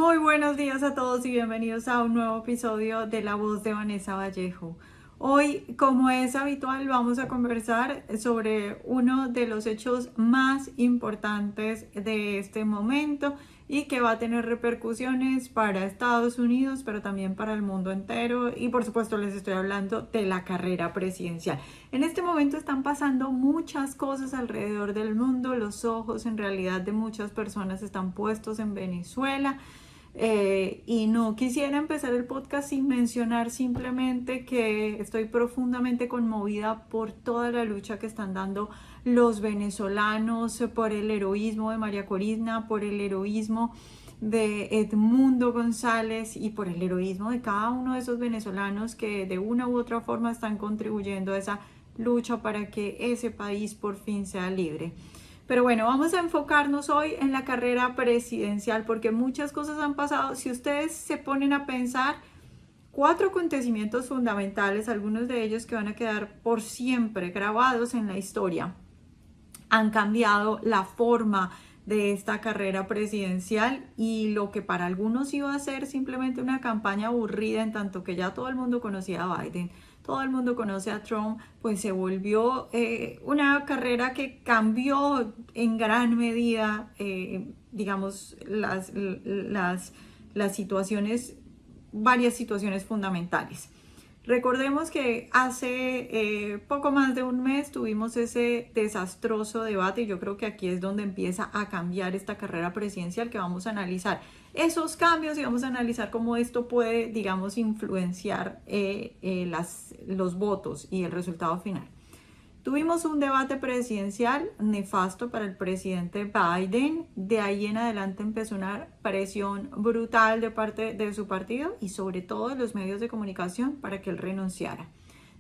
Muy buenos días a todos y bienvenidos a un nuevo episodio de La Voz de Vanessa Vallejo. Hoy, como es habitual, vamos a conversar sobre uno de los hechos más importantes de este momento y que va a tener repercusiones para Estados Unidos, pero también para el mundo entero. Y por supuesto les estoy hablando de la carrera presidencial. En este momento están pasando muchas cosas alrededor del mundo. Los ojos en realidad de muchas personas están puestos en Venezuela. Y no quisiera empezar el podcast sin mencionar simplemente que estoy profundamente conmovida por toda la lucha que están dando los venezolanos, por el heroísmo de María Corina, por el heroísmo de Edmundo González y por el heroísmo de cada uno de esos venezolanos que de una u otra forma están contribuyendo a esa lucha para que ese país por fin sea libre. Pero bueno, vamos a enfocarnos hoy en la carrera presidencial porque muchas cosas han pasado. Si ustedes se ponen a pensar, 4 acontecimientos fundamentales, algunos de ellos que van a quedar por siempre grabados en la historia, han cambiado la forma de esta carrera presidencial y lo que para algunos iba a ser simplemente una campaña aburrida en tanto que ya todo el mundo conocía a Biden, todo el mundo conoce a Trump, pues se volvió una carrera que cambió en gran medida, digamos, las situaciones, varias situaciones fundamentales. Recordemos que hace poco más de un mes tuvimos ese desastroso debate y yo creo que aquí es donde empieza a cambiar esta carrera presidencial, que vamos a analizar esos cambios y vamos a analizar cómo esto puede, digamos, influenciar los votos y el resultado final. Tuvimos un debate presidencial nefasto para el presidente Biden. De ahí en adelante empezó una presión brutal de parte de su partido y sobre todo de los medios de comunicación para que él renunciara.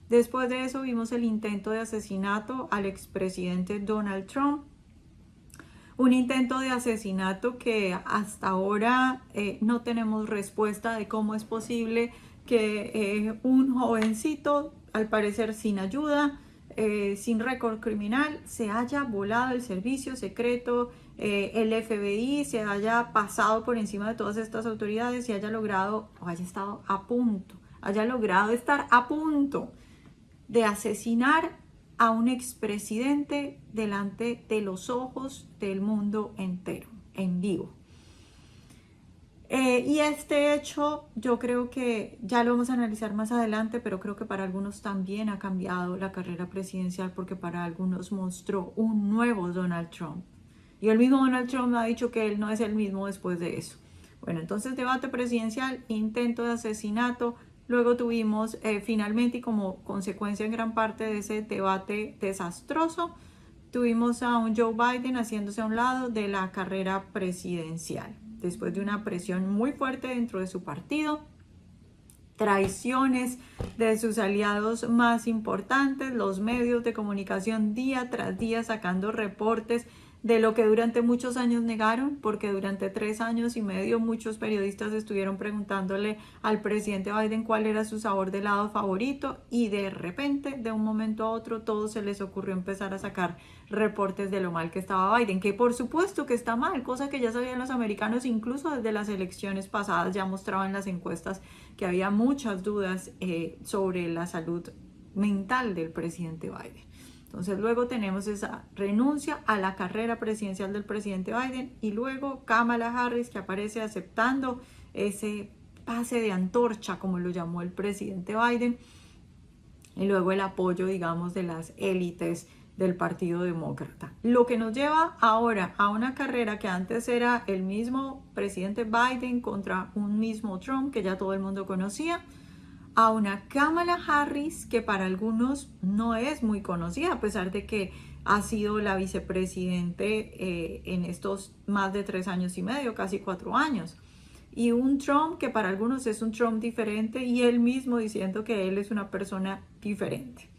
Después de eso vimos el intento de asesinato al expresidente Donald Trump. Un intento de asesinato que hasta ahora no tenemos respuesta de cómo es posible que un jovencito, al parecer sin ayuda, sin récord criminal, se haya volado el servicio secreto, el FBI se haya pasado por encima de todas estas autoridades y haya logrado, o haya estado a punto, haya logrado estar a punto de asesinar a un expresidente delante de los ojos del mundo entero, en vivo. Y este hecho yo creo que ya lo vamos a analizar más adelante, pero creo que para algunos también ha cambiado la carrera presidencial porque para algunos mostró un nuevo Donald Trump. Y el mismo Donald Trump ha dicho que él no es el mismo después de eso. Bueno, entonces debate presidencial, intento de asesinato. Luego tuvimos finalmente y como consecuencia en gran parte de ese debate desastroso, tuvimos a un Joe Biden haciéndose a un lado de la carrera presidencial después de una presión muy fuerte dentro de su partido, traiciones de sus aliados más importantes, los medios de comunicación día tras día sacando reportes de lo que durante muchos años negaron, porque durante 3 años y medio muchos periodistas estuvieron preguntándole al presidente Biden cuál era su sabor de helado favorito y de repente, de un momento a otro, todo se les ocurrió empezar a sacar reportes de lo mal que estaba Biden, que por supuesto que está mal, cosa que ya sabían los americanos incluso desde las elecciones pasadas, ya mostraban las encuestas que había muchas dudas sobre la salud mental del presidente Biden. Entonces luego tenemos esa renuncia a la carrera presidencial del presidente Biden y luego Kamala Harris que aparece aceptando ese pase de antorcha, como lo llamó el presidente Biden, y luego el apoyo, digamos, de las élites del Partido Demócrata. Lo que nos lleva ahora a una carrera que antes era el mismo presidente Biden contra un mismo Trump que ya todo el mundo conocía, a una Kamala Harris que para algunos no es muy conocida, a pesar de que ha sido la vicepresidente en estos más de 3 años y medio, casi 4 años. Y un Trump que para algunos es un Trump diferente y él mismo diciendo que él es una persona diferente.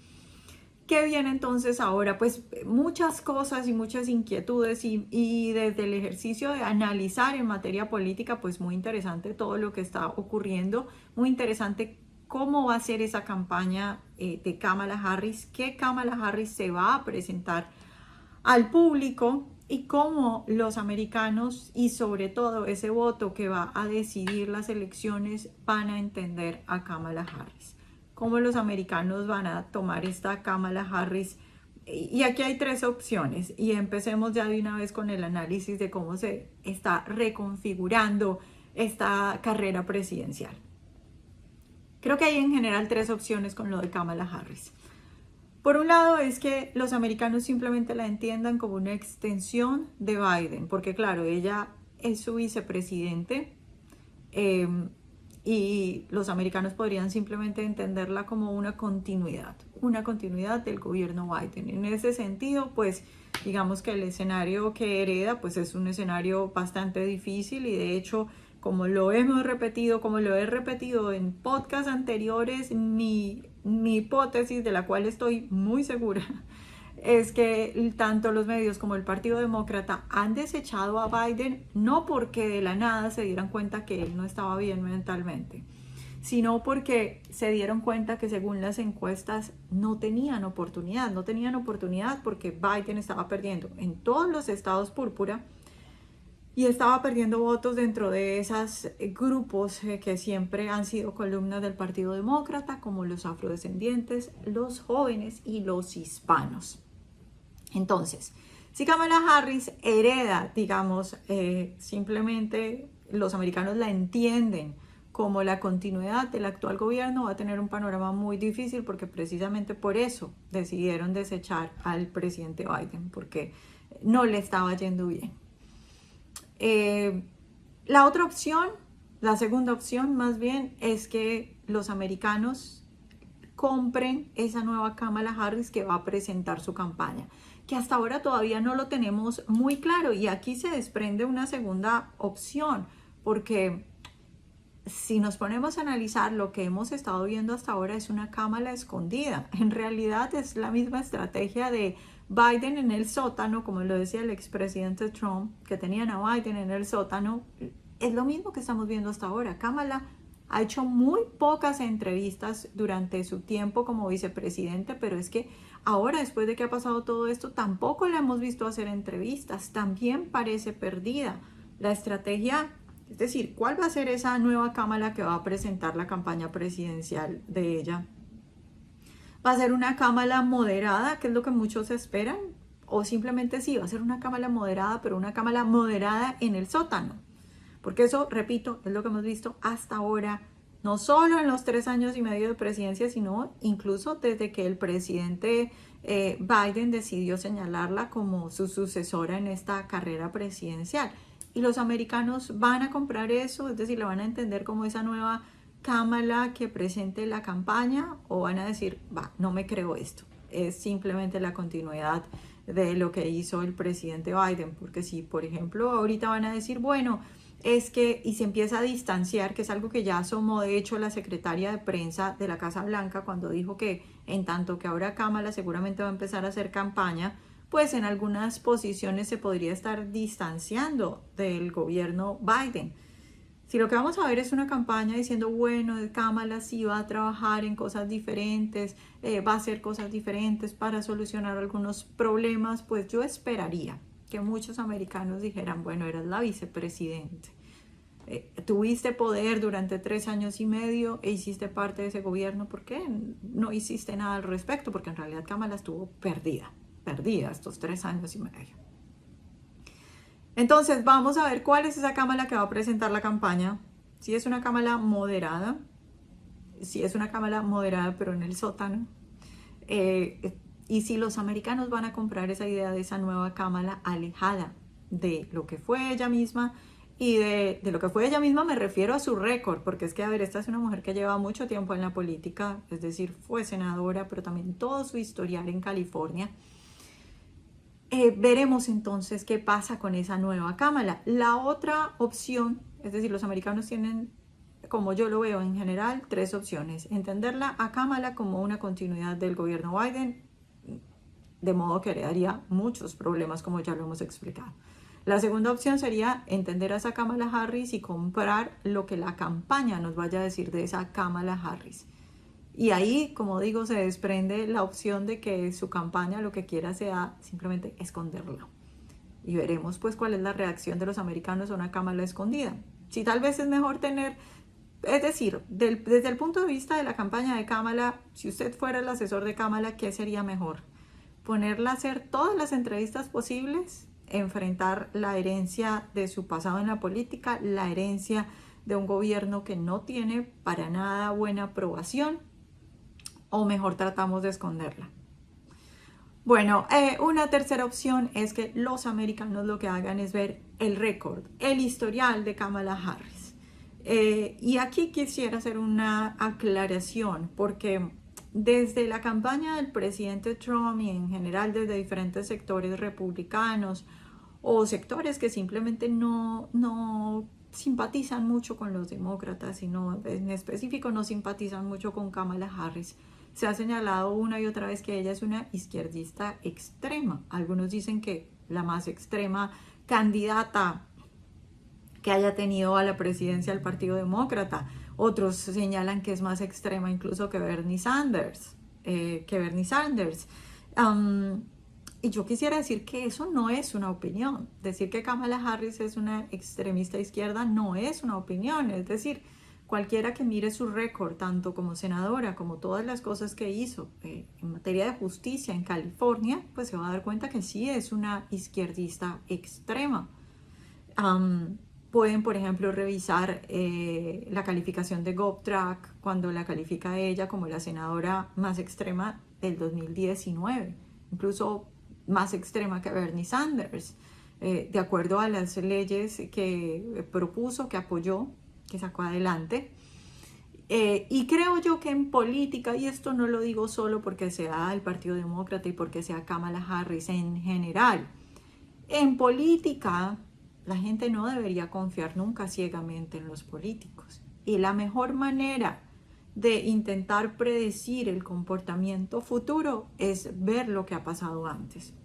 ¿Qué viene entonces ahora? Pues muchas cosas y muchas inquietudes y desde el ejercicio de analizar en materia política, pues muy interesante todo lo que está ocurriendo, muy interesante cómo va a ser esa campaña de Kamala Harris, qué Kamala Harris se va a presentar al público y cómo los americanos y sobre todo ese voto que va a decidir las elecciones van a entender a Kamala Harris. Cómo los americanos van a tomar esta Kamala Harris. Y aquí hay tres opciones y empecemos ya de una vez con el análisis de cómo se está reconfigurando esta carrera presidencial. Creo que hay en general tres opciones con lo de Kamala Harris. Por un lado es que los americanos simplemente la entiendan como una extensión de Biden, porque claro, ella es su vicepresidente y los americanos podrían simplemente entenderla como una continuidad del gobierno Biden. En ese sentido, pues digamos que el escenario que hereda pues es un escenario bastante difícil y de hecho, como lo hemos repetido, como lo he repetido en podcasts anteriores, mi hipótesis, de la cual estoy muy segura, es que tanto los medios como el Partido Demócrata han desechado a Biden no porque de la nada se dieran cuenta que él no estaba bien mentalmente, sino porque se dieron cuenta que según las encuestas no tenían oportunidad porque Biden estaba perdiendo en todos los estados púrpura y estaba perdiendo votos dentro de esos grupos que siempre han sido columnas del Partido Demócrata, como los afrodescendientes, los jóvenes y los hispanos. Entonces, si Kamala Harris hereda, digamos, simplemente los americanos la entienden como la continuidad del actual gobierno, va a tener un panorama muy difícil porque precisamente por eso decidieron desechar al presidente Biden, porque no le estaba yendo bien. La otra opción, la segunda opción más bien, es que los americanos compren esa nueva Kamala Harris que va a presentar su campaña, que hasta ahora todavía no lo tenemos muy claro y aquí se desprende una segunda opción, porque si nos ponemos a analizar lo que hemos estado viendo hasta ahora es una Kamala escondida. En realidad es la misma estrategia de Biden en el sótano, como lo decía el expresidente Trump, que tenían a Biden en el sótano. Es lo mismo que estamos viendo hasta ahora. Kamala ha hecho muy pocas entrevistas durante su tiempo como vicepresidente, pero es que ahora, después de que ha pasado todo esto, tampoco la hemos visto hacer entrevistas. También parece perdida. La estrategia, es decir, ¿cuál va a ser esa nueva Kamala que va a presentar la campaña presidencial de ella? ¿Va a ser una Kamala moderada, que es lo que muchos esperan? O simplemente sí, va a ser una Kamala moderada, pero una Kamala moderada en el sótano. Porque eso, repito, es lo que hemos visto hasta ahora, no solo en los 3 años y medio de presidencia, sino incluso desde que el presidente Biden decidió señalarla como su sucesora en esta carrera presidencial. Y los americanos van a comprar eso, es decir, la van a entender como esa nueva Kamala que presente la campaña, o van a decir, va, no me creo esto, es simplemente la continuidad de lo que hizo el presidente Biden, porque si por ejemplo ahorita van a decir, bueno, es que, y se empieza a distanciar, que es algo que ya asomó de hecho la secretaria de prensa de la Casa Blanca cuando dijo que en tanto que ahora Kamala seguramente va a empezar a hacer campaña, pues en algunas posiciones se podría estar distanciando del gobierno Biden. Si lo que vamos a ver es una campaña diciendo, bueno, Kamala sí va a trabajar en cosas diferentes, va a hacer cosas diferentes para solucionar algunos problemas, pues yo esperaría que muchos americanos dijeran, bueno, eras la vicepresidente, tuviste poder durante 3 años y medio e hiciste parte de ese gobierno, ¿por qué no hiciste nada al respecto? Porque en realidad Kamala estuvo perdida estos 3 años y medio. Entonces vamos a ver cuál es esa Kamala que va a presentar la campaña. Si es una Kamala moderada, pero en el sótano, y si los americanos van a comprar esa idea de esa nueva Kamala alejada de lo que fue ella misma, y de lo que fue ella misma me refiero a su récord, porque es que, a ver, esta es una mujer que lleva mucho tiempo en la política, es decir, fue senadora, pero también todo su historial en California. Veremos entonces qué pasa con esa nueva Kamala. La otra opción, es decir, los americanos tienen, como yo lo veo en general, 3 opciones. Entenderla a Kamala como una continuidad del gobierno Biden, de modo que le daría muchos problemas, como ya lo hemos explicado. La segunda opción sería entender a esa Kamala Harris y comprar lo que la campaña nos vaya a decir de esa Kamala Harris. Y ahí, como digo, se desprende la opción de que su campaña lo que quiera sea simplemente esconderla. y veremos pues cuál es la reacción de los americanos a una Kamala escondida. Si tal vez es mejor tener, es decir, desde el punto de vista de la campaña de Kamala, si usted fuera el asesor de Kamala, ¿qué sería mejor? Ponerla a hacer todas las entrevistas posibles, enfrentar la herencia de su pasado en la política, la herencia de un gobierno que no tiene para nada buena aprobación, o mejor tratamos de esconderla. Bueno, una tercera opción es que los americanos lo que hagan es ver el récord, el historial de Kamala Harris. Y aquí quisiera hacer una aclaración porque desde la campaña del presidente Trump y en general desde diferentes sectores republicanos o sectores que simplemente no simpatizan mucho con los demócratas y no, en específico no simpatizan mucho con Kamala Harris, se ha señalado una y otra vez que ella es una izquierdista extrema. Algunos dicen que la más extrema candidata que haya tenido a la presidencia del Partido Demócrata. Otros señalan que es más extrema incluso que Bernie Sanders. Y yo quisiera decir que eso no es una opinión. Decir que Kamala Harris es una extremista izquierda no es una opinión. Es decir, cualquiera que mire su récord, tanto como senadora como todas las cosas que hizo en materia de justicia en California, pues se va a dar cuenta que sí es una izquierdista extrema. Pueden, por ejemplo, revisar la calificación de GovTrack cuando la califica a ella como la senadora más extrema del 2019, incluso más extrema que Bernie Sanders, de acuerdo a las leyes que propuso, que apoyó, que sacó adelante. Y creo yo que en política, y esto no lo digo solo porque sea el Partido Demócrata y porque sea Kamala Harris en general, en política la gente no debería confiar nunca ciegamente en los políticos. Y la mejor manera de intentar predecir el comportamiento futuro es ver lo que ha pasado antes.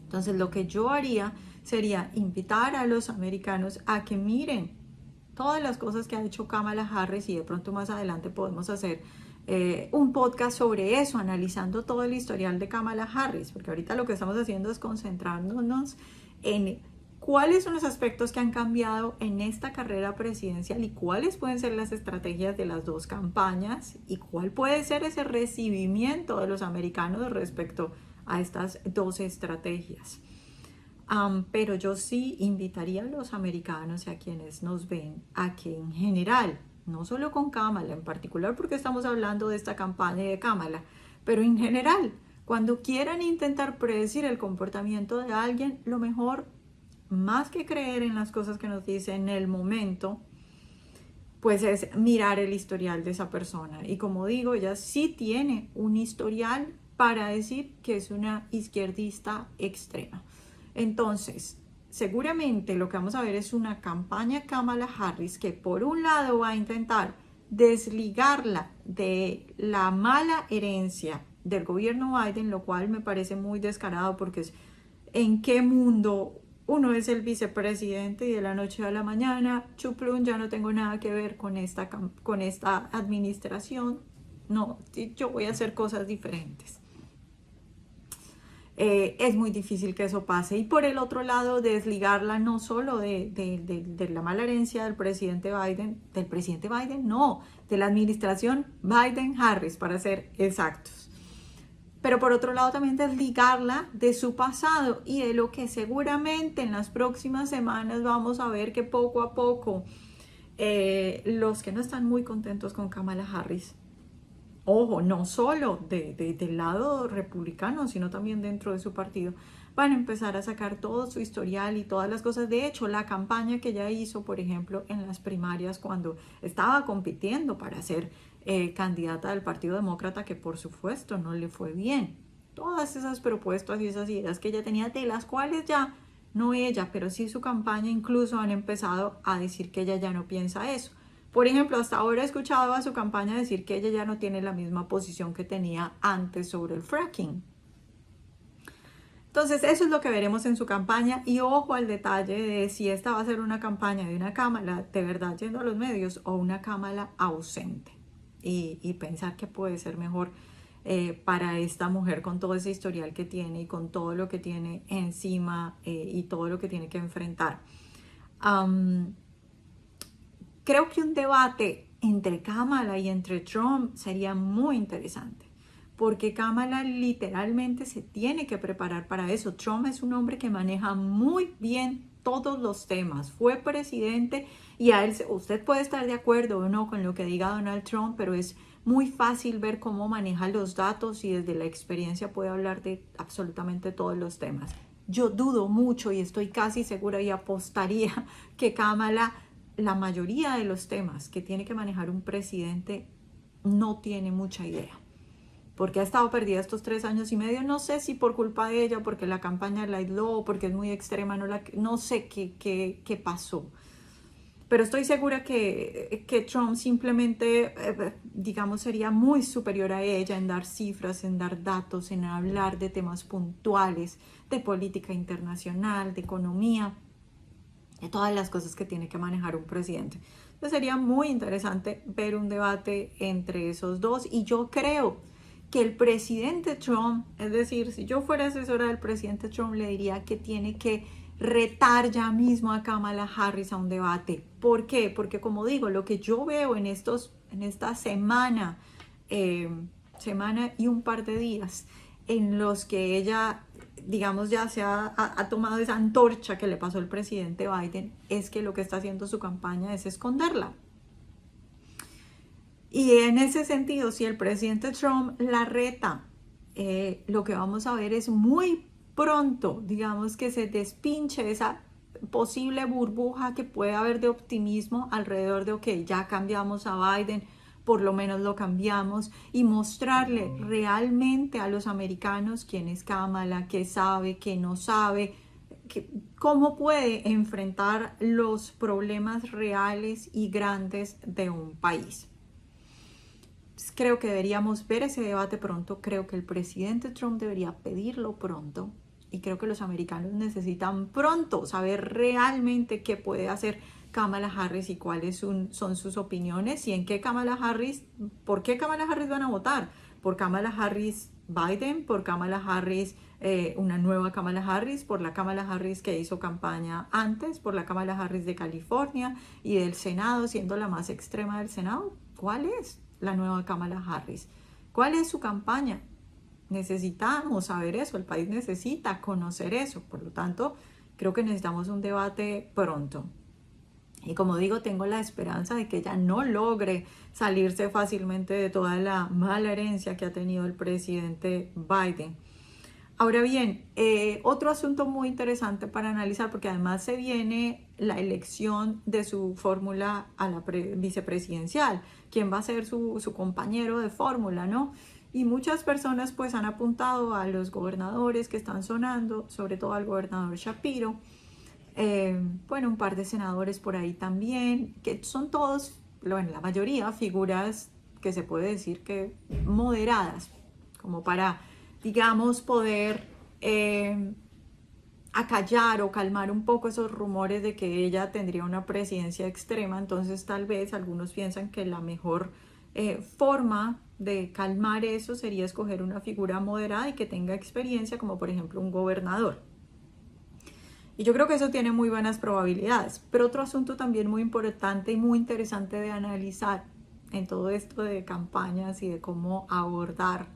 Entonces lo que yo haría sería invitar a los americanos a que miren todas las cosas que ha hecho Kamala Harris y de pronto más adelante podemos hacer un podcast sobre eso, analizando todo el historial de Kamala Harris, porque ahorita lo que estamos haciendo es concentrarnos en cuáles son los aspectos que han cambiado en esta carrera presidencial y cuáles pueden ser las estrategias de las dos campañas y cuál puede ser ese recibimiento de los americanos respecto a estas dos estrategias. Pero yo sí invitaría a los americanos y a quienes nos ven a que en general, no solo con Kamala en particular, porque estamos hablando de esta campaña de Kamala, pero en general, cuando quieran intentar predecir el comportamiento de alguien, lo mejor, más que creer en las cosas que nos dice en el momento, pues es mirar el historial de esa persona. Y como digo, ella sí tiene un historial para decir que es una izquierdista extrema. Entonces, seguramente lo que vamos a ver es una campaña Kamala Harris que por un lado va a intentar desligarla de la mala herencia del gobierno Biden, lo cual me parece muy descarado porque es en qué mundo uno es el vicepresidente y de la noche a la mañana, chuplum, ya no tengo nada que ver con esta administración, no, yo voy a hacer cosas diferentes. Es muy difícil que eso pase. Y por el otro lado, desligarla no solo de la mala herencia del presidente Biden, no, de la administración Biden-Harris, para ser exactos. Pero por otro lado también desligarla de su pasado y de lo que seguramente en las próximas semanas vamos a ver que poco a poco los que no están muy contentos con Kamala Harris, ojo, no solo del lado republicano, sino también dentro de su partido, van a empezar a sacar todo su historial y todas las cosas. De hecho, la campaña que ella hizo, por ejemplo, en las primarias cuando estaba compitiendo para ser candidata del Partido Demócrata, que por supuesto no le fue bien. Todas esas propuestas y esas ideas que ella tenía, de las cuales ya, no ella, pero sí su campaña, incluso han empezado a decir que ella ya no piensa eso. Por ejemplo, hasta ahora he escuchado a su campaña decir que ella ya no tiene la misma posición que tenía antes sobre el fracking. Entonces, eso es lo que veremos en su campaña y ojo al detalle de si esta va a ser una campaña de una Kamala de verdad yendo a los medios o una Kamala ausente y pensar que puede ser mejor para esta mujer con todo ese historial que tiene y con todo lo que tiene encima y todo lo que tiene que enfrentar. Creo que un debate entre Kamala y entre Trump sería muy interesante, porque Kamala literalmente se tiene que preparar para eso. Trump es un hombre que maneja muy bien todos los temas, fue presidente y a él, usted puede estar de acuerdo o no con lo que diga Donald Trump, pero es muy fácil ver cómo maneja los datos y desde la experiencia puede hablar de absolutamente todos los temas. Yo dudo mucho y estoy casi segura y apostaría que Kamala, la mayoría de los temas que tiene que manejar un presidente, no tiene mucha idea. Porque ha estado perdida estos 3 años y medio, no sé si por culpa de ella, porque la campaña la aisló, porque es muy extrema, no sé qué pasó. Pero estoy segura que Trump simplemente, digamos, sería muy superior a ella en dar cifras, en dar datos, en hablar de temas puntuales, de política internacional, de economía, de todas las cosas que tiene que manejar un presidente. Entonces sería muy interesante ver un debate entre esos dos y yo creo que el presidente Trump, es decir, si yo fuera asesora del presidente Trump, le diría que tiene que retar ya mismo a Kamala Harris a un debate. ¿Por qué? Porque como digo, lo que yo veo en esta semana, semana y un par de días en los que ella, digamos, ya ha tomado esa antorcha que le pasó el presidente Biden, es que lo que está haciendo su campaña es esconderla. Y en ese sentido, si el presidente Trump la reta, lo que vamos a ver es muy pronto, digamos, que se despinche esa posible burbuja que puede haber de optimismo alrededor de, ok, ya cambiamos a Biden, por lo menos lo cambiamos, y mostrarle realmente a los americanos quién es Kamala, qué sabe, qué no sabe, cómo puede enfrentar los problemas reales y grandes de un país. Creo que deberíamos ver ese debate pronto, creo que el presidente Trump debería pedirlo pronto y creo que los americanos necesitan pronto saber realmente qué puede hacer Kamala Harris y cuáles son sus opiniones y en qué Kamala Harris, por qué Kamala Harris van a votar, por Kamala Harris Biden, por Kamala Harris, una nueva Kamala Harris, por la Kamala Harris que hizo campaña antes, por la Kamala Harris de California y del Senado, siendo la más extrema del Senado. ¿Cuál es la nueva Kamala Harris? ¿Cuál es su campaña? Necesitamos saber eso, el país necesita conocer eso, por lo tanto, creo que necesitamos un debate pronto. Y como digo, tengo la esperanza de que ella no logre salirse fácilmente de toda la mala herencia que ha tenido el presidente Biden. Ahora bien, otro asunto muy interesante para analizar, porque además se viene la elección de su fórmula a la vicepresidencial, quién va a ser su compañero de fórmula, ¿no? Y muchas personas pues han apuntado a los gobernadores que están sonando, sobre todo al gobernador Shapiro, bueno, un par de senadores por ahí también, que son todos, bueno, la mayoría figuras que se puede decir que moderadas, como para, digamos, poder acallar o calmar un poco esos rumores de que ella tendría una presidencia extrema. Entonces tal vez algunos piensan que la mejor forma de calmar eso sería escoger una figura moderada y que tenga experiencia, como por ejemplo un gobernador. Y yo creo que eso tiene muy buenas probabilidades. Pero otro asunto también muy importante y muy interesante de analizar en todo esto de campañas y de cómo abordar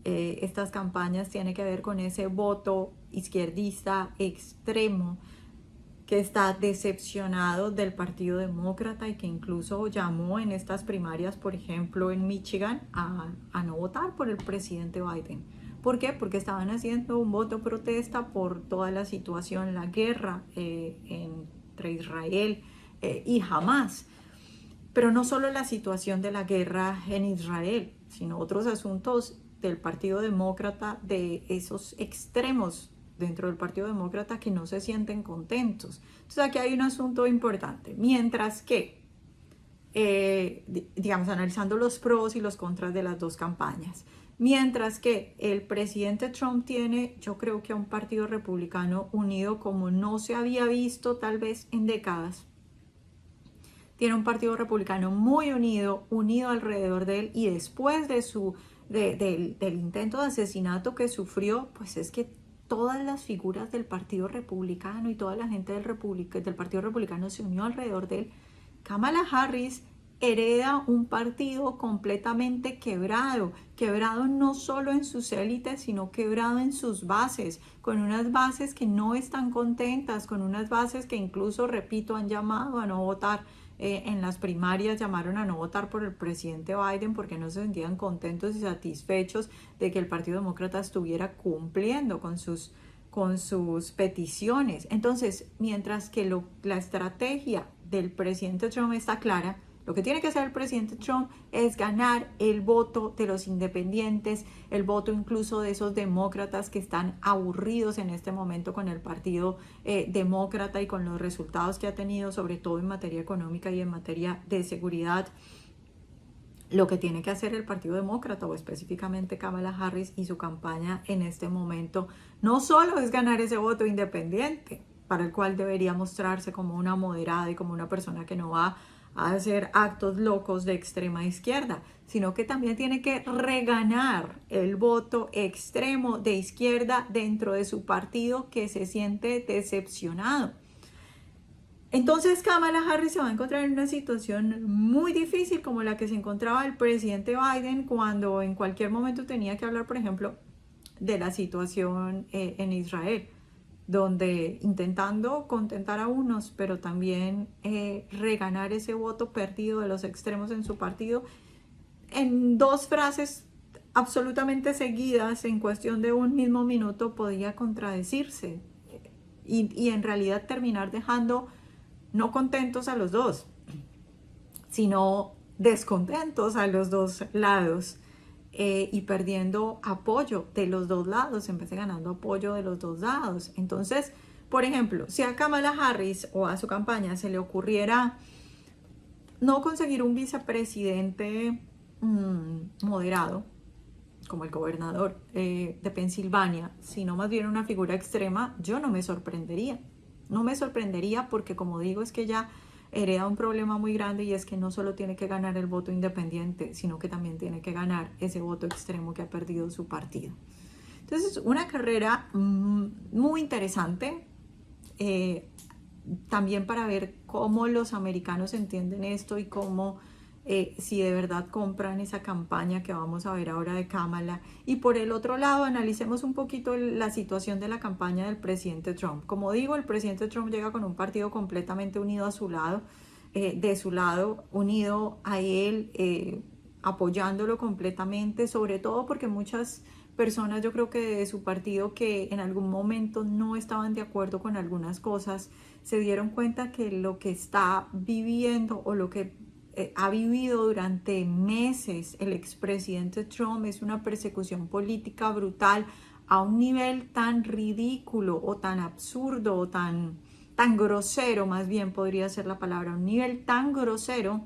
estas campañas tiene que ver con ese voto izquierdista extremo que está decepcionado del Partido Demócrata y que incluso llamó en estas primarias, por ejemplo en Michigan, a no votar por el presidente Biden. ¿Por qué? Porque estaban haciendo un voto protesta por toda la situación, la guerra entre Israel y Hamas. Pero no solo la situación de la guerra en Israel, sino otros asuntos del Partido Demócrata, de esos extremos dentro del Partido Demócrata que no se sienten contentos. Entonces aquí hay un asunto importante. Mientras que, digamos, analizando los pros y los contras de las dos campañas, mientras que el presidente Trump tiene, yo creo que a un partido republicano unido como no se había visto tal vez en décadas. Tiene un partido republicano muy unido alrededor de él y después de su del intento de asesinato que sufrió, pues es que todas las figuras del Partido Republicano y toda la gente del Partido Republicano se unió alrededor de él. Kamala Harris hereda un partido completamente quebrado, quebrado no solo en sus élites, sino quebrado en sus bases, con unas bases que no están contentas, con unas bases que incluso, repito, han llamado a no votar. En las primarias llamaron a no votar por el presidente Biden porque no se sentían contentos y satisfechos de que el Partido Demócrata estuviera cumpliendo con sus peticiones. Entonces, mientras que la estrategia del presidente Trump está clara, lo que tiene que hacer el presidente Trump es ganar el voto de los independientes, el voto incluso de esos demócratas que están aburridos en este momento con el partido demócrata y con los resultados que ha tenido, sobre todo en materia económica y en materia de seguridad. Lo que tiene que hacer el Partido Demócrata, o específicamente Kamala Harris y su campaña en este momento, no solo es ganar ese voto independiente, para el cual debería mostrarse como una moderada y como una persona que no va a hacer actos locos de extrema izquierda, sino que también tiene que reganar el voto extremo de izquierda dentro de su partido, que se siente decepcionado. Entonces Kamala Harris se va a encontrar en una situación muy difícil como la que se encontraba el presidente Biden cuando en cualquier momento tenía que hablar, por ejemplo, de la situación en Israel, donde intentando contentar a unos, pero también reganar ese voto perdido de los extremos en su partido, en dos frases absolutamente seguidas, en cuestión de un mismo minuto, podía contradecirse y en realidad terminar dejando no contentos a los dos, sino descontentos a los dos lados. Y perdiendo apoyo de los dos lados en vez de ganando apoyo de los dos lados. Entonces, por ejemplo, si a Kamala Harris o a su campaña se le ocurriera no conseguir un vicepresidente moderado, como el gobernador de Pensilvania, sino más bien una figura extrema, yo no me sorprendería. No me sorprendería porque, como digo, es que ella hereda un problema muy grande, y es que no solo tiene que ganar el voto independiente, sino que también tiene que ganar ese voto extremo que ha perdido su partido. Entonces, una carrera muy interesante, también para ver cómo los americanos entienden esto y cómo si de verdad compran esa campaña que vamos a ver ahora de Kamala. Y por el otro lado, analicemos un poquito la situación de la campaña del presidente Trump. Como digo, el presidente Trump llega con un partido completamente unido a su lado, de su lado, unido a él, apoyándolo completamente, sobre todo porque muchas personas, yo creo que de su partido, que en algún momento no estaban de acuerdo con algunas cosas, se dieron cuenta que lo que está viviendo o lo que ha vivido durante meses el expresidente Trump es una persecución política brutal a un nivel tan ridículo o tan absurdo o tan grosero, más bien podría ser la palabra, un nivel tan grosero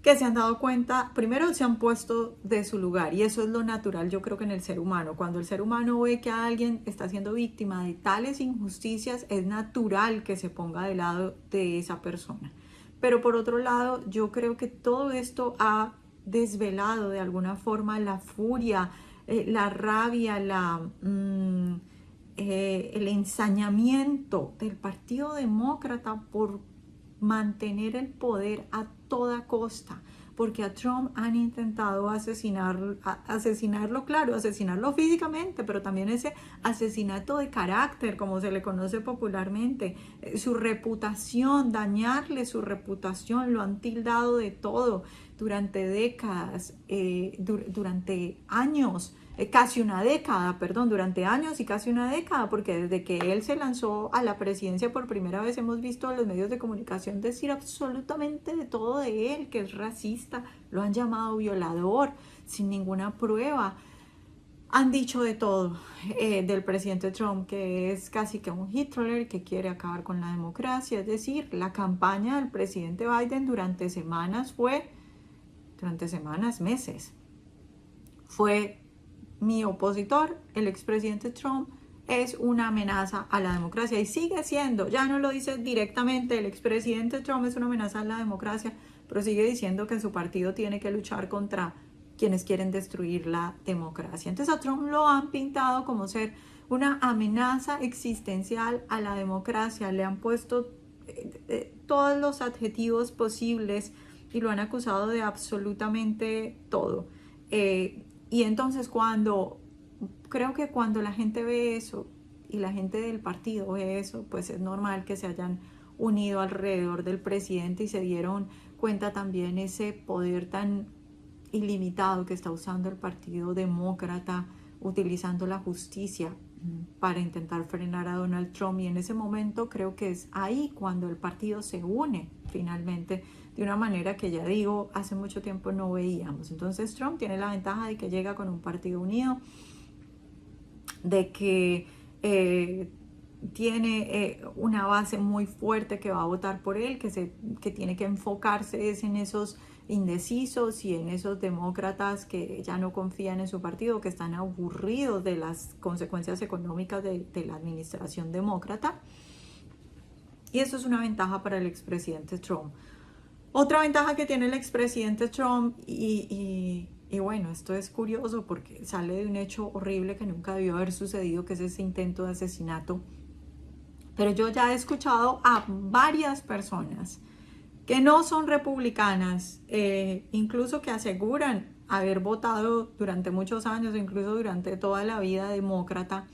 que se han dado cuenta, primero se han puesto de su lugar, y eso es lo natural, yo creo que en el ser humano. Cuando el ser humano ve que alguien está siendo víctima de tales injusticias, es natural que se ponga del lado de esa persona. Pero por otro lado, yo creo que todo esto ha desvelado de alguna forma la furia, la rabia, el ensañamiento del Partido Demócrata por mantener el poder a toda costa, porque a Trump han intentado asesinarlo, claro, asesinarlo físicamente, pero también ese asesinato de carácter, como se le conoce popularmente, su reputación, dañarle su reputación, lo han tildado de todo durante décadas, durante años, casi una década, perdón, durante años y casi una década, porque desde que él se lanzó a la presidencia por primera vez hemos visto a los medios de comunicación decir absolutamente de todo de él, que es racista, lo han llamado violador, sin ninguna prueba. Han dicho de todo del presidente Trump, que es casi que un Hitler, que quiere acabar con la democracia. Es decir, la campaña del presidente Biden durante semanas, meses, fue: mi opositor, el expresidente Trump, es una amenaza a la democracia, y sigue siendo. Ya no lo dice directamente, el expresidente Trump es una amenaza a la democracia, pero sigue diciendo que su partido tiene que luchar contra quienes quieren destruir la democracia. Entonces a Trump lo han pintado como ser una amenaza existencial a la democracia, le han puesto todos los adjetivos posibles y lo han acusado de absolutamente todo. Y entonces creo que cuando la gente ve eso y la gente del partido ve eso, pues es normal que se hayan unido alrededor del presidente y se dieron cuenta también ese poder tan ilimitado que está usando el Partido Demócrata, utilizando la justicia para intentar frenar a Donald Trump. Y en ese momento creo que es ahí cuando el partido se une finalmente de una manera que, ya digo, hace mucho tiempo no veíamos. Entonces Trump tiene la ventaja de que llega con un partido unido, de que tiene una base muy fuerte que va a votar por él, que tiene que enfocarse en esos indecisos y en esos demócratas que ya no confían en su partido, que están aburridos de las consecuencias económicas de la administración demócrata. Y eso es una ventaja para el expresidente Trump. Otra ventaja que tiene el expresidente Trump, y bueno, esto es curioso porque sale de un hecho horrible que nunca debió haber sucedido, que es ese intento de asesinato. Pero yo ya he escuchado a varias personas que no son republicanas, incluso que aseguran haber votado durante muchos años, incluso durante toda la vida demócrata,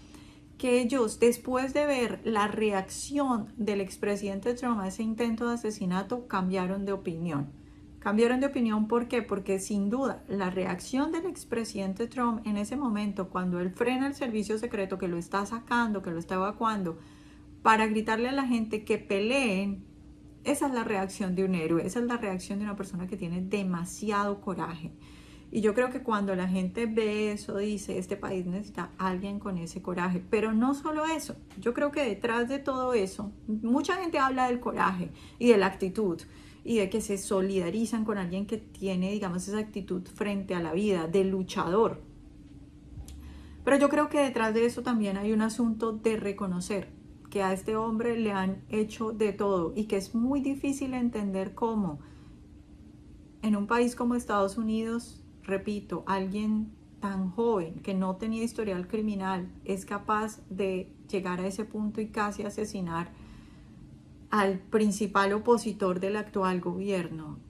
que ellos, después de ver la reacción del expresidente Trump a ese intento de asesinato, cambiaron de opinión. Cambiaron de opinión, ¿por qué? Porque sin duda la reacción del expresidente Trump en ese momento, cuando él frena el servicio secreto, que lo está sacando, que lo está evacuando, para gritarle a la gente que peleen, esa es la reacción de un héroe, esa es la reacción de una persona que tiene demasiado coraje. Y yo creo que cuando la gente ve eso, dice, este país necesita a alguien con ese coraje. Pero no solo eso, yo creo que detrás de todo eso, mucha gente habla del coraje y de la actitud y de que se solidarizan con alguien que tiene, digamos, esa actitud frente a la vida, de luchador. Pero yo creo que detrás de eso también hay un asunto de reconocer que a este hombre le han hecho de todo y que es muy difícil entender cómo en un país como Estados Unidos, repito, alguien tan joven que no tenía historial criminal es capaz de llegar a ese punto y casi asesinar al principal opositor del actual gobierno.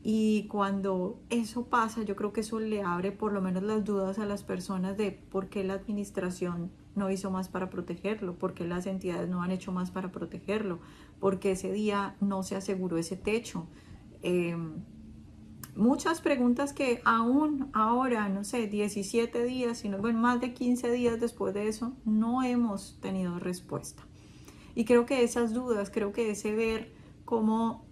Y cuando eso pasa, yo creo que eso le abre por lo menos las dudas a las personas de por qué la administración no hizo más para protegerlo, por qué las entidades no han hecho más para protegerlo, por qué ese día no se aseguró ese techo. Muchas preguntas que aún ahora, no sé, 17 días, sino bueno, más de 15 días después de eso, no hemos tenido respuesta. Y creo que esas dudas, creo que ese ver cómo,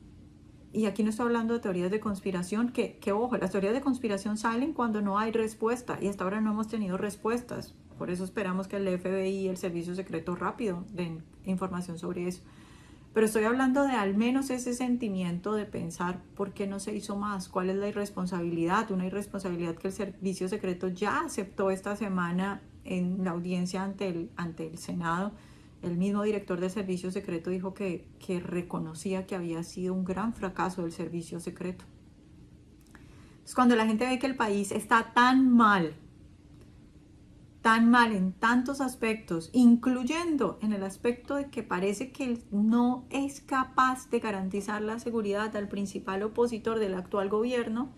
y aquí no estoy hablando de teorías de conspiración, que ojo, las teorías de conspiración salen cuando no hay respuesta y hasta ahora no hemos tenido respuestas. Por eso esperamos que el FBI y el Servicio Secreto rápido den información sobre eso. Pero estoy hablando de al menos ese sentimiento de pensar por qué no se hizo más, cuál es la irresponsabilidad, una irresponsabilidad que el Servicio Secreto ya aceptó esta semana en la audiencia ante el Senado. El mismo director del Servicio Secreto dijo que reconocía que había sido un gran fracaso del Servicio Secreto. Entonces, cuando la gente ve que el país está tan mal en tantos aspectos, incluyendo en el aspecto de que parece que no es capaz de garantizar la seguridad al principal opositor del actual gobierno,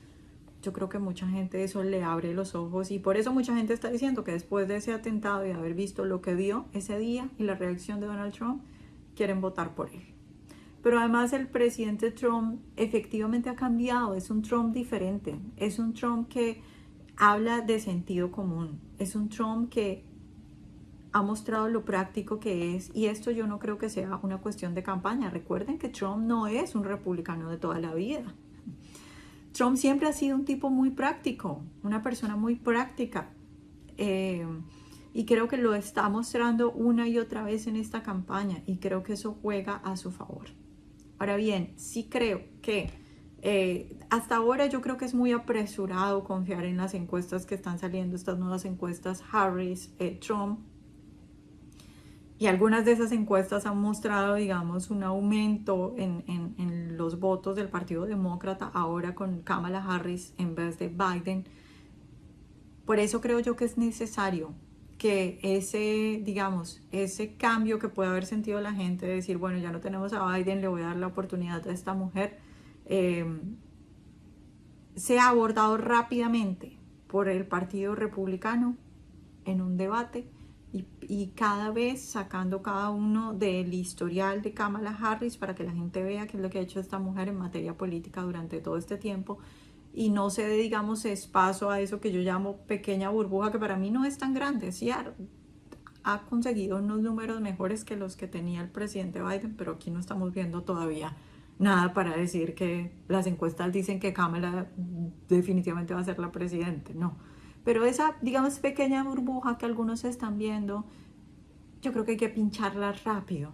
yo creo que mucha gente eso le abre los ojos y por eso mucha gente está diciendo que después de ese atentado y haber visto lo que vio ese día y la reacción de Donald Trump, quieren votar por él. Pero además el presidente Trump efectivamente ha cambiado, es un Trump diferente, es un Trump que habla de sentido común, es un Trump que ha mostrado lo práctico que es y esto yo no creo que sea una cuestión de campaña. Recuerden que Trump no es un republicano de toda la vida. Trump siempre ha sido un tipo muy práctico, una persona muy práctica y creo que lo está mostrando una y otra vez en esta campaña y creo que eso juega a su favor. Ahora bien, sí creo que hasta ahora yo creo que es muy apresurado confiar en las encuestas que están saliendo, estas nuevas encuestas Harris, Trump. Y algunas de esas encuestas han mostrado, digamos, un aumento en los votos del Partido Demócrata ahora con Kamala Harris en vez de Biden. Por eso creo yo que es necesario que ese, digamos, ese cambio que puede haber sentido la gente de decir, bueno, ya no tenemos a Biden, le voy a dar la oportunidad a esta mujer, sea abordado rápidamente por el Partido Republicano en un debate y cada vez sacando cada uno del historial de Kamala Harris para que la gente vea qué es lo que ha hecho esta mujer en materia política durante todo este tiempo y no se dé, digamos, espacio a eso que yo llamo pequeña burbuja, que para mí no es tan grande. Sí ha conseguido unos números mejores que los que tenía el presidente Biden, pero aquí no estamos viendo todavía nada para decir que las encuestas dicen que Kamala definitivamente va a ser la presidente, no. Pero esa, digamos, pequeña burbuja que algunos están viendo, yo creo que hay que pincharla rápido,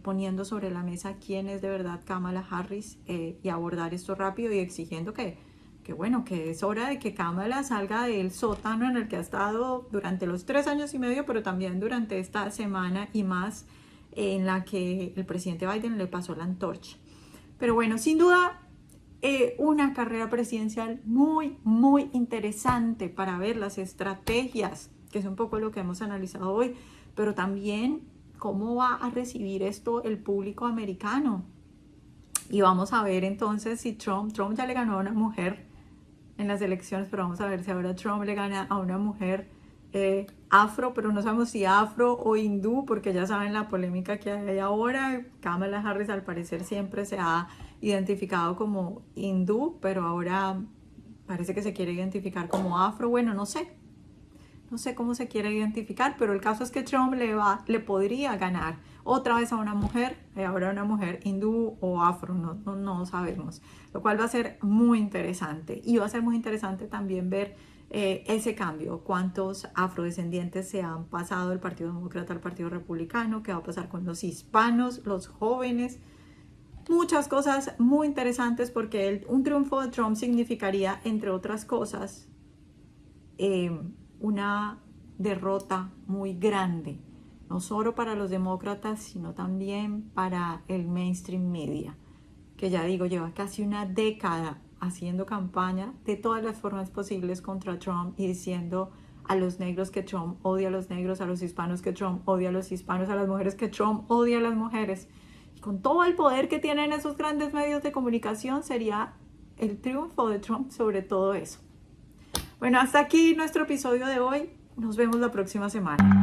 poniendo sobre la mesa quién es de verdad Kamala Harris y abordar esto rápido y exigiendo bueno, que es hora de que Kamala salga del sótano en el que ha estado durante los 3 años y medio, pero también durante esta semana y más en la que el presidente Biden le pasó la antorcha. Pero bueno, sin duda, una carrera presidencial muy, muy interesante para ver las estrategias, que es un poco lo que hemos analizado hoy, pero también cómo va a recibir esto el público americano. Y vamos a ver entonces si Trump ya le ganó a una mujer en las elecciones, pero vamos a ver si ahora Trump le gana a una mujer afro, pero no sabemos si afro o hindú, porque ya saben la polémica que hay ahora. Kamala Harris al parecer siempre se ha identificado como hindú, pero ahora parece que se quiere identificar como afro. Bueno, no sé cómo se quiere identificar, pero el caso es que Trump le podría ganar otra vez a una mujer, ahora una mujer hindú o afro, no sabemos, lo cual va a ser muy interesante. Y va a ser muy interesante también ver ese cambio, cuántos afrodescendientes se han pasado del Partido Demócrata al Partido Republicano, qué va a pasar con los hispanos, los jóvenes. Muchas cosas muy interesantes porque un triunfo de Trump significaría, entre otras cosas, una derrota muy grande, no solo para los demócratas, sino también para el mainstream media, que ya digo, lleva casi una década haciendo campaña de todas las formas posibles contra Trump y diciendo a los negros que Trump odia a los negros, a los hispanos que Trump odia a los hispanos, a las mujeres que Trump odia a las mujeres. Y con todo el poder que tienen esos grandes medios de comunicación, sería el triunfo de Trump sobre todo eso. Bueno, hasta aquí nuestro episodio de hoy. Nos vemos la próxima semana.